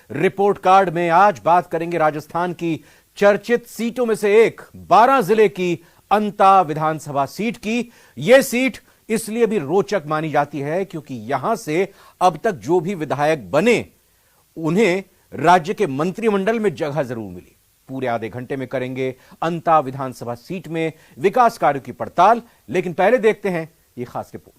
Report card में आज बात करेंगे राजस्थान की चर्चित सीटों में से एक 12 जिले की अंता विधानसभा सीट की। यह सीट इसलिए भी रोचक मानी जाती है क्योंकि यहां से अब तक जो भी विधायक बने उन्हें राज्य के मंत्रिमंडल में जगह जरूर मिली। पूरे आधे घंटे में करेंगे अंता विधानसभा सीट में विकास कार्यों की पड़ताल, लेकिन पहले देखते हैं यह खास रिपोर्ट।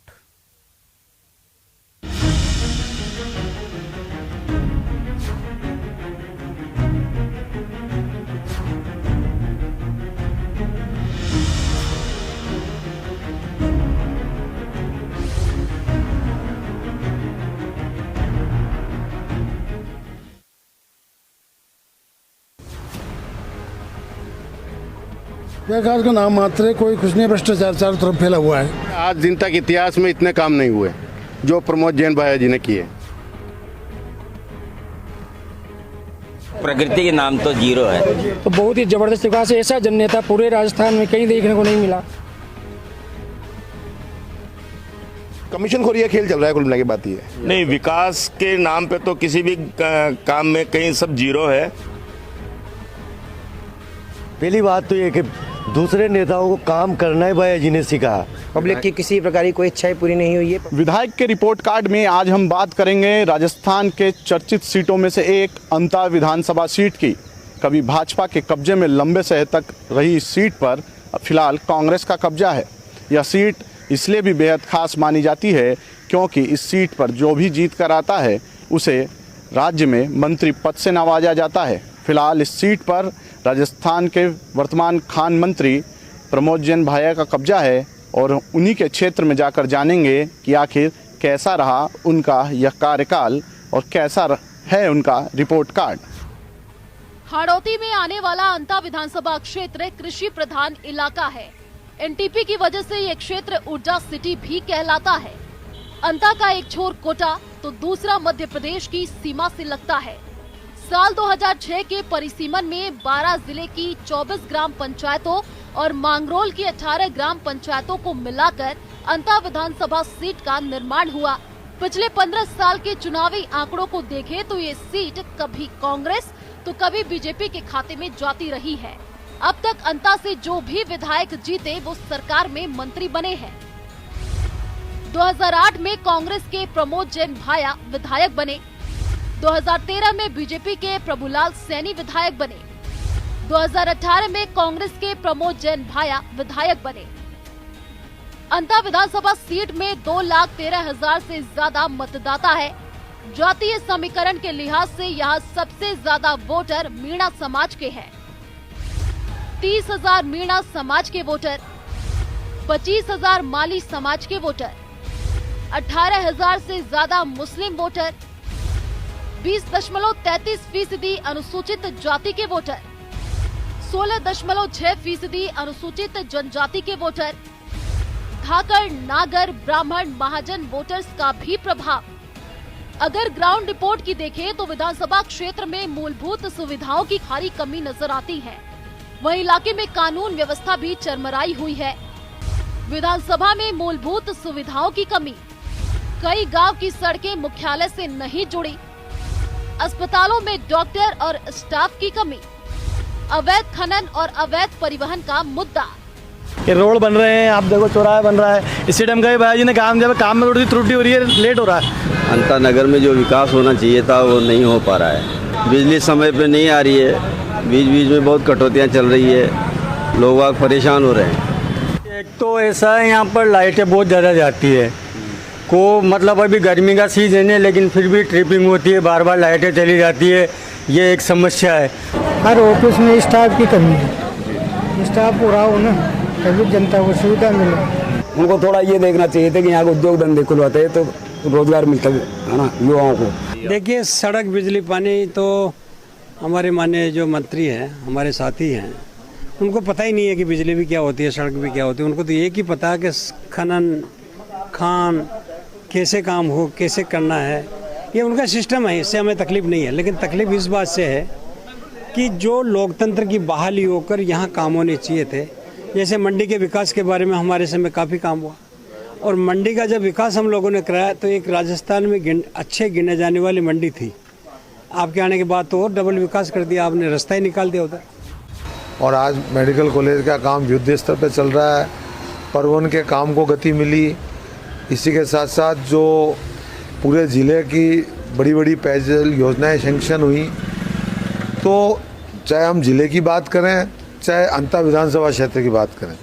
विकास का नाम मात्र है, कोई कुछ नहीं, भ्रष्टाचार चारों तरफ फैला हुआ है। आज दिन तक इतिहास में इतने काम नहीं हुए जो प्रमोद जैन भाई जी ने किए। प्रकृति के नाम तो जीरो है। तो बहुत ही जबरदस्त विकास है। ऐसा जननेता पूरे राजस्थान में कहीं देखने को नहीं मिला। कमीशन खोरी का खेल चल रहा है, कुल मिला के बात ये है। नहीं, विकास के नाम पे तो किसी भी काम में कहीं सब जीरो है। पहली बात तो ये कि दूसरे नेताओं को काम करना है भैया जी ने सिखाया। पब्लिक की किसी प्रकार की कोई इच्छा पूरी नहीं हुई है। विधायक के रिपोर्ट कार्ड में आज हम बात करेंगे राजस्थान के चर्चित सीटों में से एक अंता विधानसभा सीट की। कभी भाजपा के कब्जे में लंबे समय तक रही इस सीट पर फिलहाल कांग्रेस का कब्जा है। यह सीट इसलिए भी बेहद खास मानी जाती है क्योंकि इस सीट पर जो भी जीत कर आता है उसे राज्य में मंत्री पद से नवाजा जाता है। फिलहाल इस सीट पर राजस्थान के वर्तमान खान मंत्री प्रमोद जैन भाया का कब्जा है और उन्हीं के क्षेत्र में जाकर जानेंगे कि आखिर कैसा रहा उनका यह कार्यकाल और कैसा है उनका रिपोर्ट कार्ड। हाड़ौती में आने वाला अंता विधानसभा क्षेत्र कृषि प्रधान इलाका है। एनटीपी की वजह से ये क्षेत्र ऊर्जा सिटी भी कहलाता है। अंता का एक छोर कोटा तो दूसरा मध्य प्रदेश की सीमा से लगता है। साल 2006 के परिसीमन में 12 जिले की 24 ग्राम पंचायतों और मांगरोल की 18 ग्राम पंचायतों को मिलाकर अंता विधानसभा सीट का निर्माण हुआ। पिछले 15 साल के चुनावी आंकड़ों को देखें तो ये सीट कभी कांग्रेस तो कभी बीजेपी के खाते में जाती रही है। अब तक अंता से जो भी विधायक जीते वो सरकार में मंत्री बने हैं। 2008 में कांग्रेस के प्रमोद जैन भाया विधायक बने। 2013 में बीजेपी के प्रभुलाल सैनी विधायक बने। 2018 में कांग्रेस के प्रमोद जैन भाया विधायक बने। अंता विधानसभा सीट में 2,13,000 से ज्यादा मतदाता है। जातीय समीकरण के लिहाज से यहाँ सबसे ज्यादा वोटर मीणा समाज के हैं। 30,000 मीणा समाज के वोटर, 25,000 माली समाज के वोटर, 18,000 से ज्यादा मुस्लिम वोटर, 20.33% अनुसूचित जाति के वोटर, 16.6% अनुसूचित जनजाति के वोटर, धाकर, नागर, ब्राह्मण, महाजन वोटर्स का भी प्रभाव। अगर ग्राउंड रिपोर्ट की देखें तो विधानसभा क्षेत्र में मूलभूत सुविधाओं की भारी कमी नजर आती है। वहीं इलाके में कानून व्यवस्था भी चरमराई हुई है। विधानसभा में मूलभूत सुविधाओं की कमी, कई गांव की सड़कें मुख्यालय से नहीं जुड़ी, अस्पतालों में डॉक्टर और स्टाफ की कमी, अवैध खनन और अवैध परिवहन का मुद्दा। ये रोड बन रहे हैं, आप देखो चौराहा बन रहा है। इसी टाइम का भाई जी ने काम दिया, काम में थोड़ी त्रुटि हो रही है, लेट हो रहा है। अंता नगर में जो विकास होना चाहिए था वो नहीं हो पा रहा है। बिजली समय पे नहीं आ रही है, बीच बीच में बहुत कटौतियाँ चल रही है, लोग आग परेशान हो रहे हैं। एक तो ऐसा है यहाँ पर लाइटें बहुत ज़्यादा जाती है को, मतलब अभी गर्मी का सीजन है लेकिन फिर भी ट्रिपिंग होती है, बार बार लाइटें चली जाती है, ये एक समस्या है। हर ऑफिस में स्टाफ की कमी है। स्टाफ पूरा हो ना तभी जनता को सुविधा मिले। उनको थोड़ा ये देखना चाहिए था कि यहाँ उद्योग धंधे खुलवाते हैं तो रोजगार मिलता है ना युवाओं को। देखिए, सड़क, बिजली, पानी तो हमारे माननीय जो मंत्री हैं, हमारे साथी हैं, उनको पता ही नहीं है कि बिजली भी क्या होती है, सड़क भी क्या होती है। उनको तो एक ही पता है कि खनन, खान कैसे काम हो, कैसे करना है, ये उनका सिस्टम है। इससे हमें तकलीफ नहीं है, लेकिन तकलीफ इस बात से है कि जो लोकतंत्र की बहाली होकर यहाँ काम होने चाहिए थे। जैसे मंडी के विकास के बारे में हमारे समय काफ़ी काम हुआ, और मंडी का जब विकास हम लोगों ने कराया तो एक राजस्थान में अच्छे गिने जाने वाली मंडी थी, आपके आने के बाद तो और डबल विकास कर दिया आपने, रास्ता ही निकाल दिया उधर। और आज मेडिकल कॉलेज का काम युद्ध स्तर पर चल रहा है, परिवहन के काम को गति मिली। इसी के साथ साथ जो पूरे ज़िले की बड़ी बड़ी पेयजल योजनाएं सैंक्शन हुई, तो चाहे हम ज़िले की बात करें चाहे अंता विधानसभा क्षेत्र की बात करें,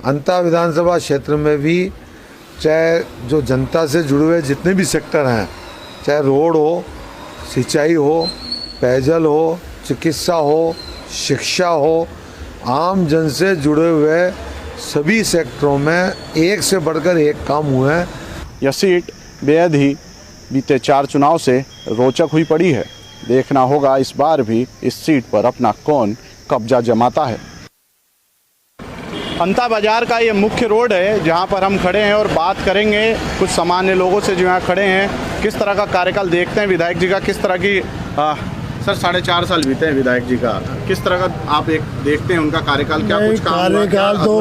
अंता विधानसभा क्षेत्र में भी चाहे जो जनता से जुड़े हुए जितने भी सेक्टर हैं, चाहे रोड हो, सिंचाई हो, पेयजल हो, चिकित्सा हो, शिक्षा हो, आम जन से जुड़े हुए सभी सेक्टरों में एक से बढ़कर एक काम हुए हैं। यह सीट बेहद ही बीते 4 चुनाव से रोचक हुई पड़ी है। देखना होगा इस बार भी इस सीट पर अपना कौन कब्जा जमाता है। अंता बाजार का ये मुख्य रोड है जहाँ पर हम खड़े हैं और बात करेंगे कुछ सामान्य लोगों से जो यहाँ खड़े हैं, किस तरह का कार्यकाल देखते हैं विधायक जी का, किस तरह की सर 4.5 साल बीते हैं विधायक जी का, किस तरह का आप एक देखते हैं उनका कार्यकाल, क्या कुछ काम कार्यकाल तो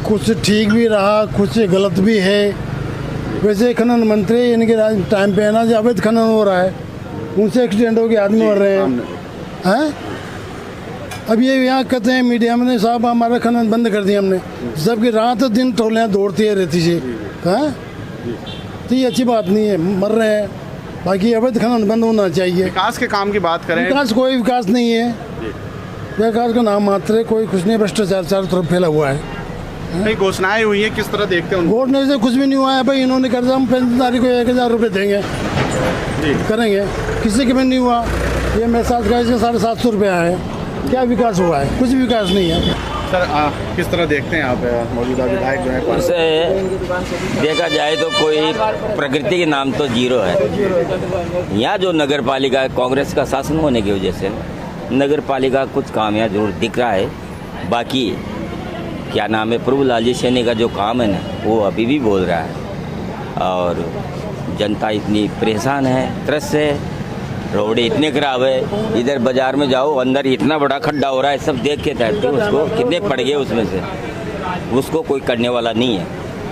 कुछ ठीक भी रहा, कुछ गलत भी है। वैसे खनन मंत्री इनके टाइम पे है ना, अवैध खनन हो रहा है, उनसे एक्सीडेंट हो के आदमी मर रहे हैं। अब ये यहाँ कहते हैं मीडिया में, साहब हमारा खनन बंद कर दिया हमने, सबकी रात दिन टोलियाँ दौड़ती रहती थी। तो ये अच्छी बात नहीं है, मर रहे हैं। बाकी अवैध खनन बंद होना चाहिए। विकास के काम की बात करें, विकास कोई विकास नहीं है, विकास का नाम मात्र है, कोई कुछ नहीं, भ्रष्टाचार चारों तरफ फैला हुआ है। कई घोषणाएं हुई है, किस तरह देखते हैं उनको? घोषणा से कुछ भी नहीं हुआ है भाई। इन्होंने कर दिया हम पेंशनधारी को 1000 रुपये देंगे, करेंगे, किसी के भी नहीं हुआ। ये मैसेज का इसका 750 रुपये है, क्या विकास हुआ है? कुछ विकास नहीं है। सर किस तरह देखते हैं आप मौजूदा विधायक जो है? उसे देखा जाए तो कोई प्रकृति के नाम तो जीरो है। यहाँ जो नगर पालिका कांग्रेस का शासन होने की वजह से नगर पालिका कुछ काम यहाँ जरूर दिख रहा है। बाकी क्या नाम है, प्रभुलाल जी सैनी का जो काम है ना, वो अभी भी बोल रहा है। और जनता इतनी परेशान है, त्रस्त है, रोड इतने खराब है, इधर बाजार में जाओ अंदर इतना बड़ा खड्डा हो रहा है, सब देख के कहते हैं उसको कितने पड़ गए उसमें से, उसको कोई करने वाला नहीं है।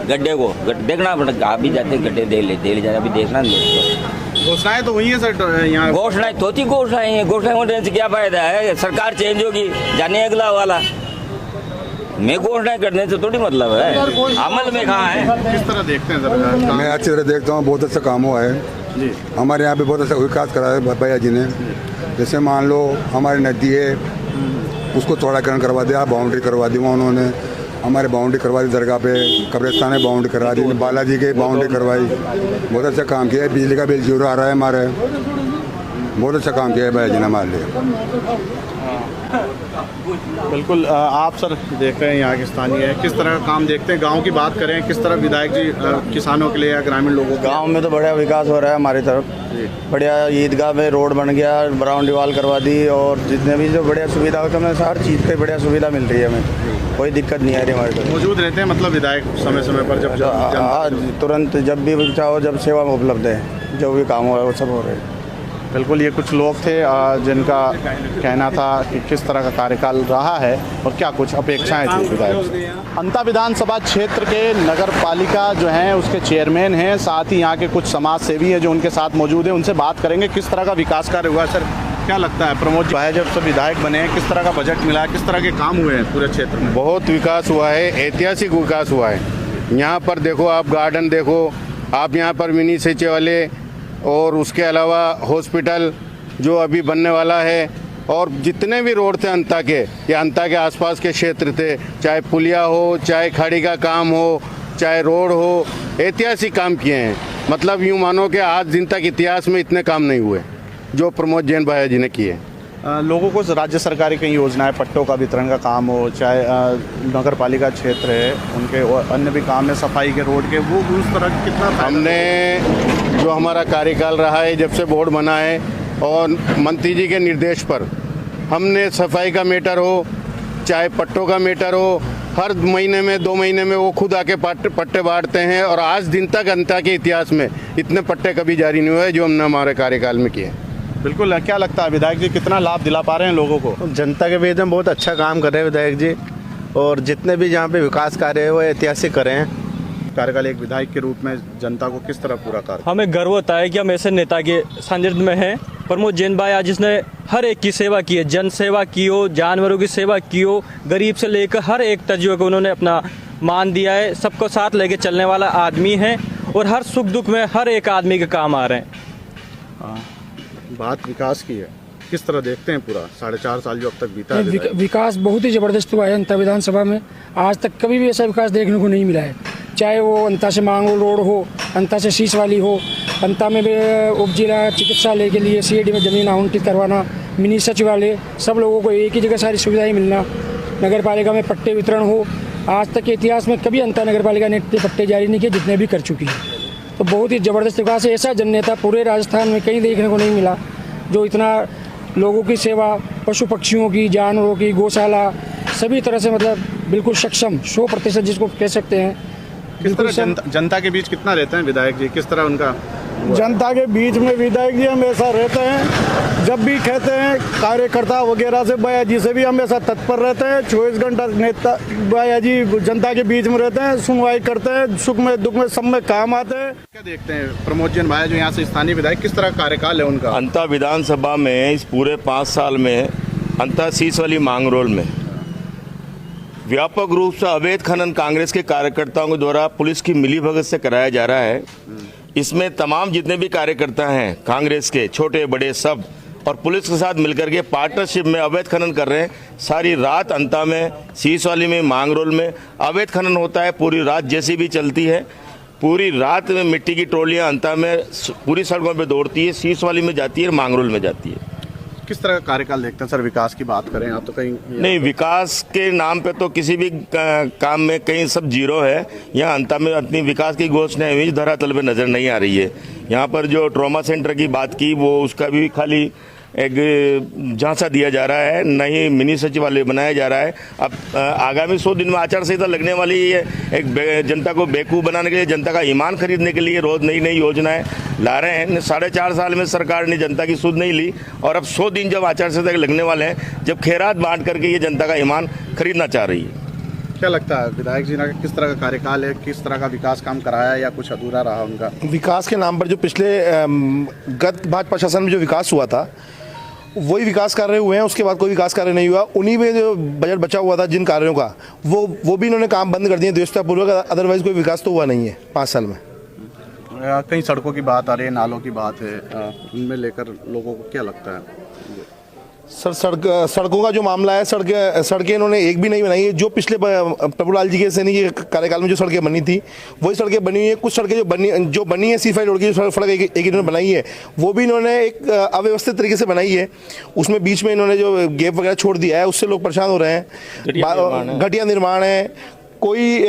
गड्ढे को देखना पड़ेगा, आप भी जाते गड्ढे दे ले जाए, अभी देखना नहीं। घोषणाएं तो हुई हैं सर यहाँ, घोषणाएं थोड़ी घोषणाएं हैं, घोषणाएं होने से क्या फायदा है? सरकार चेंज होगी, जाने अगला वाला, मैं घोषणाएं करने से थोड़ी मतलब है, अमल में कहाँ है? किस तरह देखते हैं सर? मैं अच्छी तरह देखता हूँ, बहुत अच्छा काम हुआ है जी। हमारे यहाँ पे बहुत अच्छा विकास करा है भैया जी ने। जैसे मान लो हमारी नदी है, उसको चौड़ाकरण करवा दिया, बाउंड्री करवा दी उन्होंने, हमारे बाउंड्री करवा दी, दरगाह पे कब्रिस्तान में बाउंड्री करवा दी, बालाजी के बाउंड्री करवाई, बहुत अच्छा काम किया है। बिजली का बिल जीरो आ रहा है हमारे, बहुत अच्छा काम किया है भैया जी ने हमारे लिए। बिल्कुल। आप सर देख रहे हैं यहाँ के स्थानीय, किस तरह का काम देखते हैं? गांव की बात करें, किस तरह विधायक जी किसानों के लिए या ग्रामीण लोगों के? गांव में तो बढ़िया विकास हो रहा है हमारी तरफ, बढ़िया ईदगाह में रोड बन गया, बाउंड्री वॉल करवा दी, और जितने भी जो बढ़िया सुविधा होती है, हर चीज़ पे बढ़िया सुविधा मिल रही है, हमें कोई दिक्कत नहीं आ रही हमारे तरफ। मौजूद रहते हैं मतलब विधायक समय समय पर, जब तुरंत जब भी चाहो, जब सेवा में उपलब्ध है, जो भी काम हो रहा है वो सब हो रहा है। बिल्कुल, ये कुछ लोग थे जिनका कहना था कि किस तरह का कार्यकाल रहा है और क्या कुछ अपेक्षाएं थी विधायक। अंता विधानसभा क्षेत्र के नगर पालिका जो हैं उसके चेयरमैन हैं, साथ ही यहाँ के कुछ समाज सेवी हैं जो उनके साथ मौजूद हैं, उनसे बात करेंगे किस तरह का विकास कार्य हुआ। सर क्या लगता है, प्रमोद भाई जब सब विधायक बने हैं, किस तरह का बजट मिला है, किस तरह के काम हुए हैं पूरे क्षेत्र में? बहुत विकास हुआ है, ऐतिहासिक विकास हुआ है। यहाँ पर देखो आप, गार्डन देखो आप, यहाँ पर मिनी सचिवालय और उसके अलावा हॉस्पिटल जो अभी बनने वाला है, और जितने भी रोड थे अंता के या अंता के आसपास के क्षेत्र थे, चाहे पुलिया हो, चाहे खाड़ी का काम हो, चाहे रोड हो, ऐतिहासिक काम किए हैं। मतलब यूँ मानो कि आज दिन तक इतिहास में इतने काम नहीं हुए जो प्रमोद जैन भैया जी ने किए। लोगों को राज्य सरकार की कई योजनाएं, पट्टों का वितरण का काम हो, चाहे नगर पालिका क्षेत्र है उनके अन्य भी काम है, सफाई के, रोड के, वो उस तरह कितना हमने जो हमारा कार्यकाल रहा है जब से बोर्ड बना है, और मंत्री जी के निर्देश पर हमने सफाई का मैटर हो, चाहे पट्टों का मैटर हो, हर महीने में 2 महीने में वो खुद आके पट्टे बांटते हैं, और आज दिन तक अंता के इतिहास में इतने पट्टे कभी जारी नहीं हुए जो हमने हमारे कार्यकाल में किए। बिल्कुल। क्या लगता है विधायक जी कितना लाभ दिला पा रहे हैं लोगों को? जनता के बीच में बहुत अच्छा काम कर रहे हैं विधायक जी, और जितने भी जहाँ पे विकास कार्य है वो ऐतिहासिक कर रहे हैं। कार्यकाल एक विधायक के रूप में जनता को किस तरह पूरा कार्य? हमें गर्व होता है कि हम ऐसे नेता के सानिध्य में हैं प्रमोद जैन भाई जिसने हर एक की सेवा की है, जन सेवा की हो, जानवरों की सेवा की हो, गरीब से लेकर हर एक तजुर्बे को उन्होंने अपना मान दिया है। सबको साथ लेके चलने वाला आदमी है और हर सुख दुख में हर एक आदमी के काम आ रहे हैं। बात विकास की है, किस तरह देखते हैं पूरा 4.5 साल जो अब तक बीता है? विकास बहुत ही ज़बरदस्त हुआ है अंता विधानसभा में। आज तक कभी भी ऐसा विकास देखने को नहीं मिला है, चाहे वो अंता से मांगरोल रोड हो, अंता से शीश वाली हो, अंता में उप जिला चिकित्सालय के लिए CAD में ज़मीन आवंटित करवाना, मिनी सचिवालय, सब लोगों को एक ही जगह सारी सुविधाएं मिलना, नगर पालिका में पट्टे वितरण हो। आज तक के इतिहास में कभी अंता नगर पालिका ने इतने पट्टे जारी नहीं किए जितने भी कर चुकी है। तो बहुत ही ज़बरदस्त विकास है। ऐसा जननेता पूरे राजस्थान में कहीं देखने को नहीं मिला जो इतना लोगों की सेवा, पशु पक्षियों की, जानवरों की, गौशाला, सभी तरह से मतलब बिल्कुल सक्षम 100% जिसको कह सकते हैं। किस तरह जनता के बीच कितना रहते हैं विधायक जी, किस तरह उनका? जनता के बीच में विधायक जी हमेशा रहते हैं, जब भी कहते हैं कार्यकर्ता वगैरह से भैया जी से भी हमेशा तत्पर रहते हैं। 24 घंटा नेता भैया जी जनता के बीच में रहते हैं, सुनवाई करते हैं, सुख में दुख में सब में काम आते हैं। क्या देखते हैं प्रमोद जैन भाई जो यहाँ से स्थानीय विधायक, किस तरह कार्यकाल है उनका? अंता विधानसभा में इस पूरे 5 साल में अंता शीश वाली मांगरोल में व्यापक रूप से अवैध खनन कांग्रेस के कार्यकर्ताओं के द्वारा पुलिस की मिलीभगत से कराया जा रहा है। इसमें तमाम जितने भी कार्यकर्ता हैं कांग्रेस के, छोटे बड़े सब, और पुलिस के साथ मिलकर के पार्टनरशिप में अवैध खनन कर रहे हैं। सारी रात अंता में, शीश वाली में, मांगरोल में अवैध खनन होता है। पूरी रात JCB चलती है, पूरी रात में मिट्टी की ट्रॉलियां अंता में पूरी सड़कों पे दौड़ती है, शीश वाली में जाती है, मांगरोल में जाती है। किस तरह का कार्यकाल देखते हैं सर? विकास की बात करें आप तो कहीं नहीं, विकास के नाम पे तो किसी भी काम में कहीं सब जीरो है। यहाँ अंता में अपनी विकास की घोषणा हुई धरातल पे नजर नहीं आ रही है। यहाँ पर जो ट्रॉमा सेंटर की बात की वो उसका भी खाली एक झांसा दिया जा रहा है, नहीं मिनी सचिवालय बनाया जा रहा है। अब आगामी 100 दिन में आचार संहिता लगने वाली है। एक जनता को बेवकूफ़ बनाने के लिए, जनता का ईमान खरीदने के लिए रोज नई नई योजनाएं ला रहे हैं। 4.5 साल में सरकार ने जनता की सुध नहीं ली और अब 100 दिन जब आचार संहिता लगने वाले हैं, जब खैरात बांट करके ये जनता का ईमान खरीदना चाह रही है। क्या लगता है विधायक जी ने किस तरह का कार्यकाल है, किस तरह का विकास काम कराया या कुछ अधूरा रहा उनका? विकास के नाम पर जो पिछले गत भाजपा शासन में जो विकास हुआ था वही विकास कार्य हुए हैं, उसके बाद कोई विकास कार्य नहीं हुआ। उन्हीं में जो बजट बचा हुआ था जिन कार्यों का वो भी इन्होंने काम बंद कर दिए द्वेषतापूर्वक, अदरवाइज कोई विकास तो हुआ नहीं है 5 साल में। कई सड़कों की बात आ रही है, नालों की बात है, उनमें लेकर लोगों को क्या लगता है? सर सड़कों का जो मामला है, सड़कें इन्होंने एक भी नहीं बनाई है। जो पिछले प्रभुलाल जी के सैनी के कार्यकाल में जो सड़कें बनी थी वही सड़कें बनी हुई है। कुछ सड़कें जो बनी है C5 रोड की जो सड़क एक इन्होंने बनाई है वो भी इन्होंने एक अव्यवस्थित तरीके से बनाई है। उसमें बीच में इन्होंने जो गैप वगैरह छोड़ दिया है उससे लोग परेशान हो रहे हैं। घटिया निर्माण है, कोई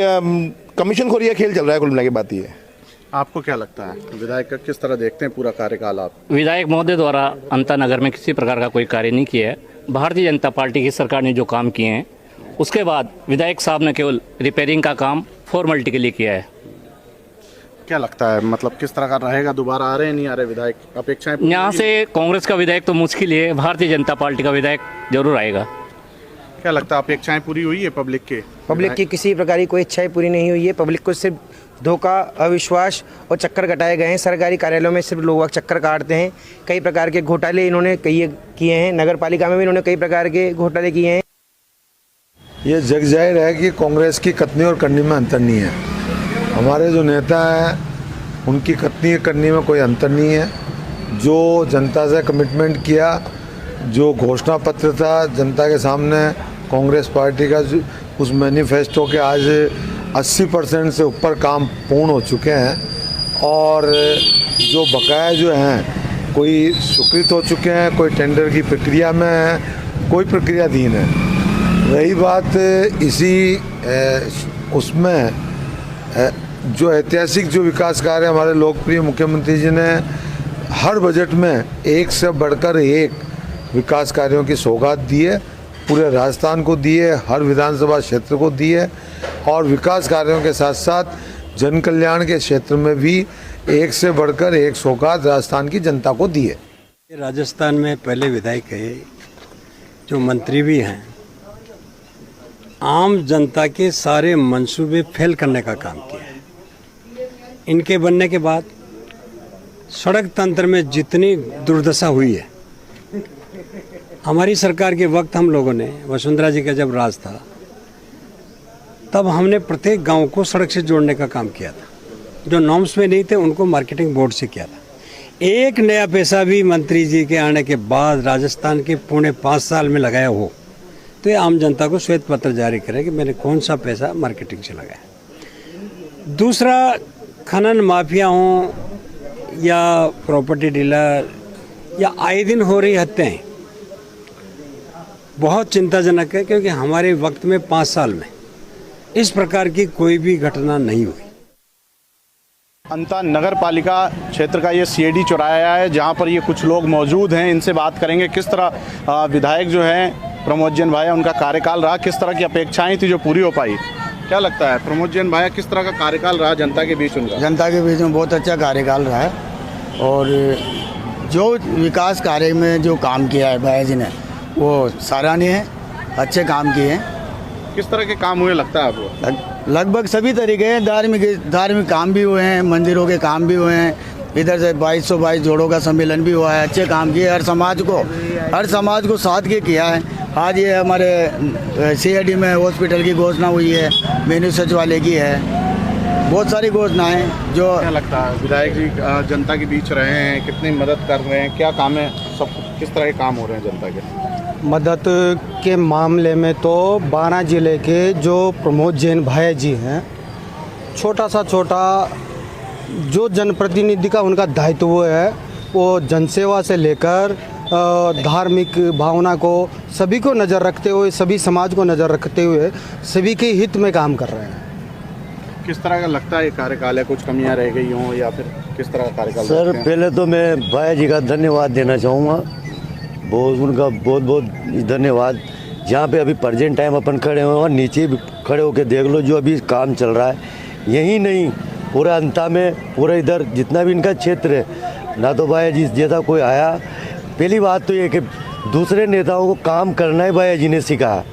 कमीशन-खोरी का खेल चल रहा है। कुल मिला के बात ये है। आपको क्या लगता है विधायक का किस तरह देखते हैं पूरा कार्यकाल आप? विधायक महोदय द्वारा अंता नगर में किसी प्रकार का कोई कार्य नहीं किया है। भारतीय जनता पार्टी की सरकार ने जो काम किए हैं उसके बाद विधायक साहब ने केवल रिपेयरिंग का काम फॉर्मेलिटी के लिए किया है। क्या लगता है मतलब किस तरह का रहेगा? दोबारा आ रहे हैं, नहीं आ रहे विधायक? अपेक्षाएं यहाँ से कांग्रेस का विधायक तो मुश्किल है, भारतीय जनता पार्टी का विधायक जरूर आएगा। क्या लगता है अपेक्षाएं पूरी हुई है पब्लिक के? पब्लिक की किसी प्रकार की कोई इच्छाएं पूरी नहीं हुई है। पब्लिक को सिर्फ धोखा, अविश्वास और चक्कर कटाए गए हैं। सरकारी कार्यालयों में सिर्फ लोग चक्कर काटते हैं। कई प्रकार के घोटाले इन्होंने किए हैं। नगर पालिका में भी इन्होंने कई प्रकार के घोटाले किए हैं। ये जग जाहिर है कि कांग्रेस की कथनी और करनी में अंतर नहीं है। हमारे जो नेता हैं उनकी कथनी करनी में कोई अंतर नहीं है। जो जनता से कमिटमेंट किया, जो घोषणा पत्र था जनता के सामने कांग्रेस पार्टी का, उस मैनिफेस्टो के आज 80% से ऊपर काम पूर्ण हो चुके हैं और जो बकाया जो हैं कोई स्वीकृत हो चुके हैं, कोई टेंडर की प्रक्रिया में है, कोई प्रक्रियाधीन है। रही बात इसी उसमें जो ऐतिहासिक जो विकास कार्य हमारे लोकप्रिय मुख्यमंत्री जी ने हर बजट में एक से बढ़कर एक विकास कार्यों की सौगात दी है, पूरे राजस्थान को दी है, हर विधानसभा क्षेत्र को दी है और विकास कार्यों के साथ साथ जन कल्याण के क्षेत्र में भी एक से बढ़कर एक सौगात राजस्थान की जनता को दी है। राजस्थान में पहले विधायक है, जो मंत्री भी हैं, आम जनता के सारे मंसूबे फेल करने का काम किया है। इनके बनने के बाद सड़क तंत्र में जितनी दुर्दशा हुई है, हमारी सरकार के वक्त हम लोगों ने, वसुंधरा जी का जब राज था, तब हमने प्रत्येक गांव को सड़क से जोड़ने का काम किया था। जो नॉर्म्स में नहीं थे उनको मार्केटिंग बोर्ड से किया था। एक नया पैसा भी मंत्री जी के आने के बाद राजस्थान के पौने 5 साल में लगाया हो तो ये आम जनता को श्वेत पत्र जारी करे कि मैंने कौन सा पैसा मार्केटिंग से लगाया। दूसरा, खनन माफिया हों या प्रॉपर्टी डीलर या आए दिन हो रही हत्याएं बहुत चिंताजनक है, क्योंकि हमारे वक्त में 5 साल में इस प्रकार की कोई भी घटना नहीं हुई। अंता नगर पालिका क्षेत्र का ये सीएडी चौराहा है जहाँ पर ये कुछ लोग मौजूद हैं। इनसे बात करेंगे किस तरह विधायक जो हैं प्रमोद जैन भाई, उनका कार्यकाल रहा, किस तरह की अपेक्षाएं थी जो पूरी हो पाई। क्या लगता है प्रमोद जैन भाई, किस तरह का कार्यकाल रहा जनता के बीच उनका? जनता के बीच में बहुत अच्छा कार्यकाल रहा है और जो विकास कार्य में जो काम किया है भैया जी ने वो सराहनीय है, अच्छे काम किए हैं। किस तरह के काम हुए लगता है आपको? लगभग सभी तरीके हैं, धार्मिक काम भी हुए हैं, मंदिरों के काम भी हुए हैं, इधर से 2222 जोड़ों का सम्मेलन भी हुआ है, अच्छे काम किए, हर समाज को साथ के किया है। आज ये हमारे सीएडी में हॉस्पिटल की घोषणा हुई है, मेन्यू सचिवालय की है, बहुत सारी घोषणाएं जो। क्या लगता है विधायक जी जनता के बीच रहे हैं, कितनी मदद कर रहे हैं, क्या काम है, सब किस तरह के काम हो रहे हैं जनता के? मदद के मामले में तो 12 जिले के जो प्रमोद जैन भाई जी हैं, छोटा जो जनप्रतिनिधि का उनका दायित्व है वो जनसेवा से लेकर धार्मिक भावना को सभी को नज़र रखते हुए, सभी समाज को नज़र रखते हुए सभी के हित में काम कर रहे हैं। किस तरह का लगता है ये कार्यकाल है, कुछ कमियां रह गई हों या फिर किस तरह का कार्यकाल? सर पहले तो मैं भाई जी का धन्यवाद देना चाहूँगा, उनका बहुत धन्यवाद। जहाँ पे अभी प्रेजेंट टाइम अपन खड़े हुए और नीचे भी खड़े होकर देख लो जो अभी काम चल रहा है, यही नहीं पूरा अंता में, पूरा इधर जितना भी इनका क्षेत्र है, ना तो भाई जी जैसा कोई आया। पहली बात तो ये कि दूसरे नेताओं को काम करना ही भाई जी ने सिखाया,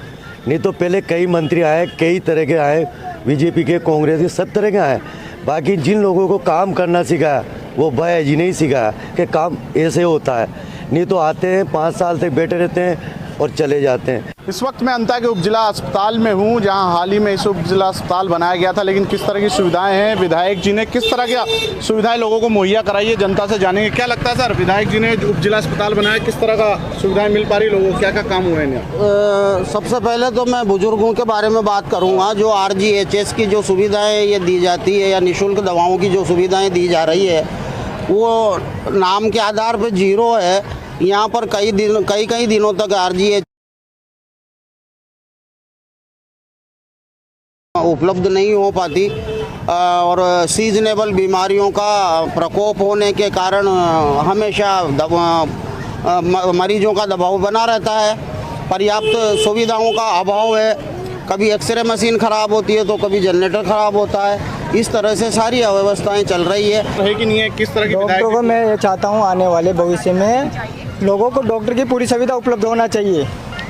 नहीं तो पहले कई मंत्री आए, कई तरह के आए, बीजेपी के, कांग्रेस के, सब तरह के आए। बाकी जिन लोगों को काम करना सिखाया वो भाई जी ने ही सिखाया कि काम ऐसे होता है, नहीं तो आते हैं 5 साल तक बैठे रहते हैं और चले जाते हैं। इस वक्त मैं अंता के उपजिला अस्पताल में हूं, जहां हाल ही में इस उपजिला अस्पताल बनाया गया था, लेकिन किस तरह की सुविधाएं हैं, विधायक जी ने किस तरह की सुविधाएं लोगों को मुहैया कराई है, जनता से जानेंगे। क्या लगता है सर, विधायक जी ने उपजिला अस्पताल बनाया, किस तरह का सुविधाएं मिल पा रही लोगों को, क्या क्या काम हुए हैं? सबसे पहले तो मैं बुजुर्गों के बारे में बात करूँगा। जो RGHS की जो सुविधाएँ ये दी जाती है या निःशुल्क दवाओं की जो सुविधाएँ दी जा रही है वो नाम के आधार पर 0 है। यहाँ पर कई दिनों तक RGH उपलब्ध नहीं हो पाती और सीजनेबल बीमारियों का प्रकोप होने के कारण हमेशा मरीजों का दबाव बना रहता है। पर्याप्त सुविधाओं का अभाव है, कभी एक्सरे मशीन ख़राब होती है तो कभी जनरेटर ख़राब होता है। इस तरह से सारी अव्यवस्थाएं चल रही है कि नहीं है? किस तरह की डॉक्टरों को मैं ये चाहता हूँ आने वाले भविष्य में लोगों को डॉक्टर की पूरी सुविधा उपलब्ध होना चाहिए।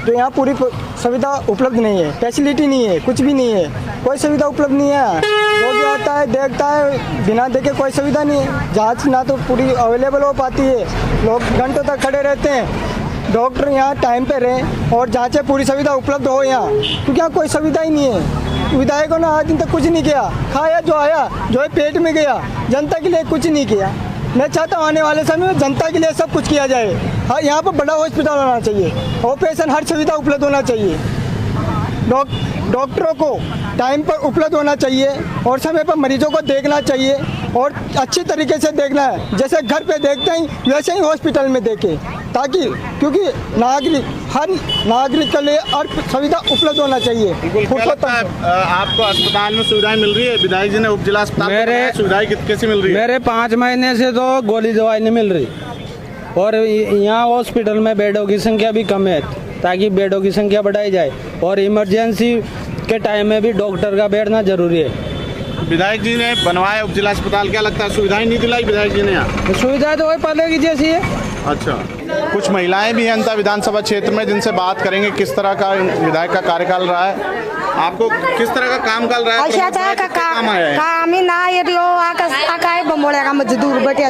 तो यहाँ पूरी सुविधा उपलब्ध नहीं है, फैसिलिटी नहीं है, कुछ भी नहीं है, कोई सुविधा उपलब्ध नहीं है। जो भी आता है देखता है, बिना देखे कोई सुविधा नहीं है। जांच ना तो पूरी अवेलेबल हो पाती है, लोग घंटों तक खड़े रहते हैं। डॉक्टर यहाँ टाइम पे रहें और जांचें पूरी सुविधा उपलब्ध हो यहाँ, क्योंकि यहाँ कोई सुविधा ही नहीं है। विधायकों ने आज दिन तक कुछ नहीं किया, खाया जो आया जो है पेट में गया, जनता के लिए कुछ नहीं किया। मैं चाहता हूँ आने वाले समय में जनता के लिए सब कुछ किया जाए। हाँ, यहाँ पर बड़ा हॉस्पिटल होना चाहिए, ऑपरेशन हर सुविधा उपलब्ध होना चाहिए, डॉक्टरों को टाइम पर उपलब्ध होना चाहिए और समय पर मरीजों को देखना चाहिए और अच्छी तरीके से देखना है। जैसे घर पे देखते हैं वैसे ही हॉस्पिटल में देखें, ताकि क्योंकि हर नागरिक के लिए हर सुविधा उपलब्ध होना चाहिए। आपको अस्पताल में सुविधाएं मिल रही है? विधायक जी ने उपजिला अस्पताल में सुविधाएं कैसी मिल रही है? मेरे 5 महीने से तो गोली दवाई नहीं मिल रही और यहाँ हॉस्पिटल में बेडों की संख्या भी कम है, ताकि बेडों की संख्या बढ़ाई जाए और इमरजेंसी के टाइम में भी डॉक्टर का बैठना जरूरी है। विधायक जी ने बनवाया उपजिला अस्पताल, क्या लगता है सुविधाएं नहीं दिलाई विधायक जी ने यहाँ? सुविधाएं तो वही पहले की जैसी है। अच्छा, कुछ महिलाएं भी हैं अंता विधानसभा क्षेत्र में, जिनसे बात करेंगे किस तरह का विधायक का कार्यकाल रहा है। आपको किस तरह का काम कर रहा है? काम आया है? काम ही ना ये लो आका बमोड़े का मजदूर बैठे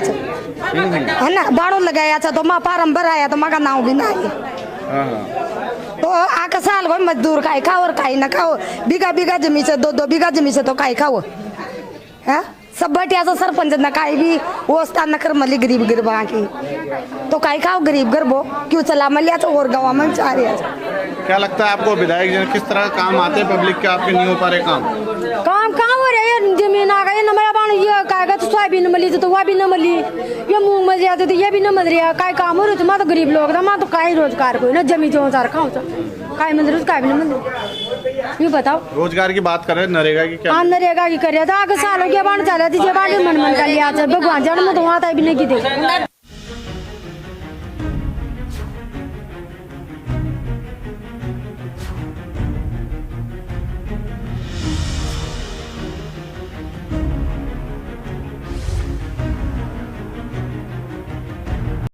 है ना बाड़ो लगाया था तो माँ फार्म भराया तो माँ का नाम भी ना आया तो आका साल को मजदूर खाई खाओ और खाई ना खाओ बीघा बीघा जमी से 2-2 बीघा जमी से तो खाई खाओ है सब बटियाचं सरपंच ना काही भी वो असताना कर मली गरीब गरीबा की तो काही खाओ गरीब गरबो क्यों चला मलियाचं और गावा में चार क्या लगता है आपको विधायक जी किस तरह काम आते हैं पब्लिक के, आपके नहीं हो पा रहे काम कहाँ हो रहे ये जमीन आ गई नंबर बाण ये काय का तो सोयाबीन मली तो वह भी न मली ये मूंग मल जाते तो ये भी न मल रहा काय काम हो रहे तो माँ तो गरीब लोग था माँ तो काय रोजगार कोई ना जमी जो सार खाओ काय मिल रही काय भी न मिल ये बताओ रोजगार की बात करें नरेगा की क्या हाँ नरेगा की करे तो आगे सालों की बाण चला थी जे बाण मन मन का लिया भगवान जान में तो वहाँ भी नहीं की